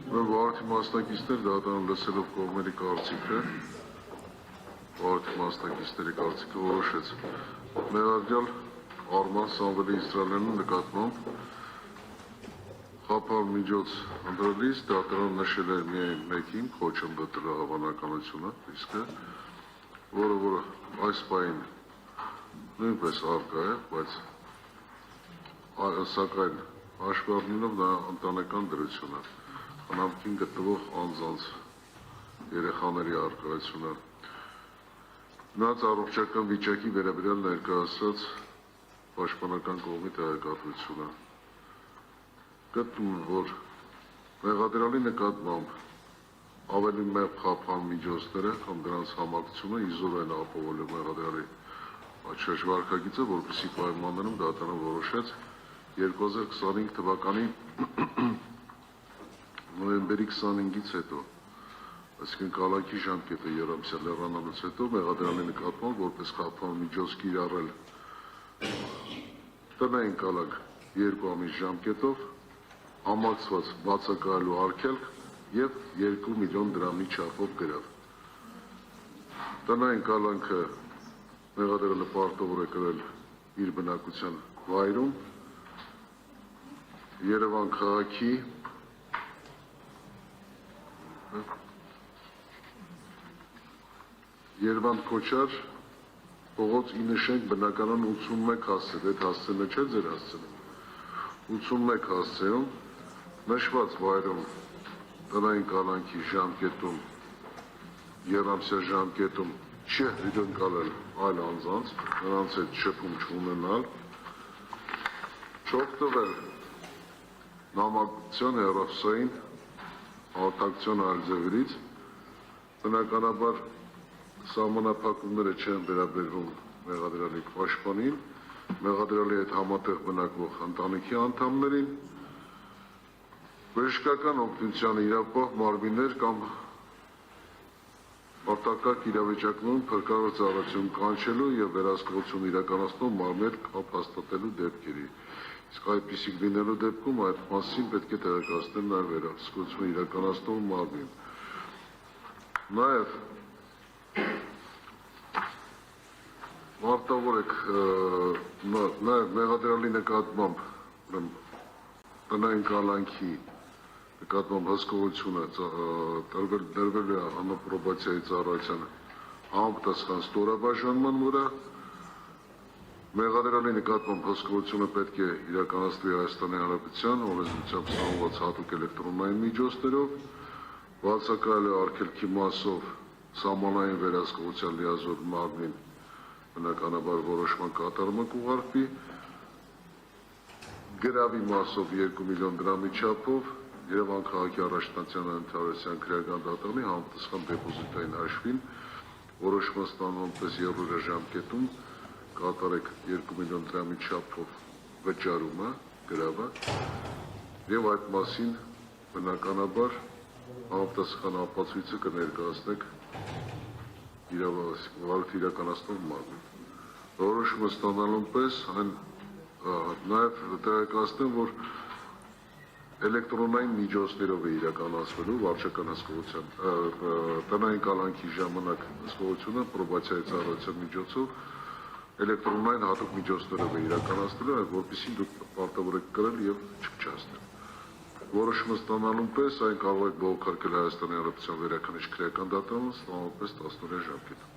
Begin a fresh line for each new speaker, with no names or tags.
Վարորդի մասնակիցներ դատարան լսելով կողմերի կարծիքը, վարորդի մասնակիցների կարծիքը որոշեց մեղադրյալ Արման Սամվելի Իսրայելյանի նկատմամբ խափան միջոց ընտրելիս դատարան նշել է միայն մեկին, Խոչընդը տրահավանականությունը, իսկը, որը այս պահին նույնպես առկա է, բայց սակայն հաշվի առնելով նա ընտանեկան դրությունը, խնամքին գտնվող անձանց երեխաների առկայությունը, նրանց առողջական վիճակի վերաբերյալ ներկայացրած պաշտպանական կողմի տեղեկատվությունը, գտնում, որ մեղադրյալի նկատմամբ ավելի մեծ խափան միջոցները կամ դրանց համակցությունը իզուր են ապահովել մեղադրյալի շրջվարկագիծը, որպեսզի պայմաններում դատարանը որոշեց 2025 թվականի նոյեմբերի 25-ից հետո, այսինքն կալանքի ժամկետը երամսյա լեռանալուց հետո մեղադրյալի նկատմամբ որպես խափան միջոց կիրառել տնային կալանք 2 ամիս ժամկետով համակցված բացակայելու արգելք և 2 միլիոն դրամի չափով գրավ։ Տնային կալանքը մեղադրյալը պարտավոր է կրել իր բնակության վայրում, Երևան քաղաքի Երևան Քոչար փողոց 9 շենք բնակարան 81 հասցե, այդ հասցենը չէ ձեր հասցենը, 81 հասցեում նշված վայրում տնային կալանքի ժամկետում, երամսյա ժամկետում չհյուրընկալել այլ անձանց, նրանց հետ շփում չունենալ, չօգտվել նամակցության հեռախոսային հաղորդակցության այլ ձևերից, բնականաբար սահմանափակումները չեն վերաբերվում մեղադրյալի պաշտպանին, մեղադրյալի հետ համատեղ բնակվող ընտանիքի անդամներին, բժշկական օգնության իրապահ մարմիններ կամ արտակարգ իրավիճակներում փրկարար ծառայություն կանչելու և վերահսկողություն իրականացնող մարմիններ կապ հաստատելու դեպքերի։ Իսկ այդպիսիք լինելու դեպքում այդ մասին պետք է տեղեկացնել նաև վերահսկողություն իրականացնող մարմին։ Նաև մարտավոր եք նաև մեղադրյալի նկատմամբ տնային կալանքի նկատմամբ հսկողությունը տրվել է համապրոբացիայի ծառայության համապատասխան ստորաբաժանման վրա, մեղադրյալի նկատմամբ հսկողությունը պետք է իրականացվի Հայաստանի Հանրապետության օրենսդրությամբ սահմանված հատուկ էլեկտրոնային միջոցներով, բացակայել է արգելքի մասով սահմանային վերահսկողության լիազոր մարմին բնականաբար որոշման կատարումը կուղարկվի, գրավի մասով 2 միլիոն դրամի չափով Երևան քաղաքի առաջնության ընդհանրության քրեական դատարանի համապատասխան դեպոզիտային հաշվին որոշման ստանալուն պես երրորդ ժամկետում կատարեք 2 միլիոն դրամի չափով վճարումը, գրավը եւ այդ մասին բնականաբար համապատասխան ապացույցը կներկայացնեք վարորդի իրականացնող մարմին։ Որոշումը ստանալուն պես այն նաև տեղեկացնեմ, որ էլեկտրոնային միջոցներով է իրականացվելու վարչական հսկողության տնային կալանքի ժամանակ հսկողությունը պրոբացիայի ծառայության միջոցով էլեկտրոնային հատուկ միջոցներով է իրականացնելու, որպեսզի դուք պարտավոր եք կրել եւ չփչացնել։ Որոշումը ստանալուն պես այն կարող է բողոքարկել Հայաստանի Հանրապետության վերաքննիչ քրեական դատարանը ստանալու պես 10 օրյա ժամկետով։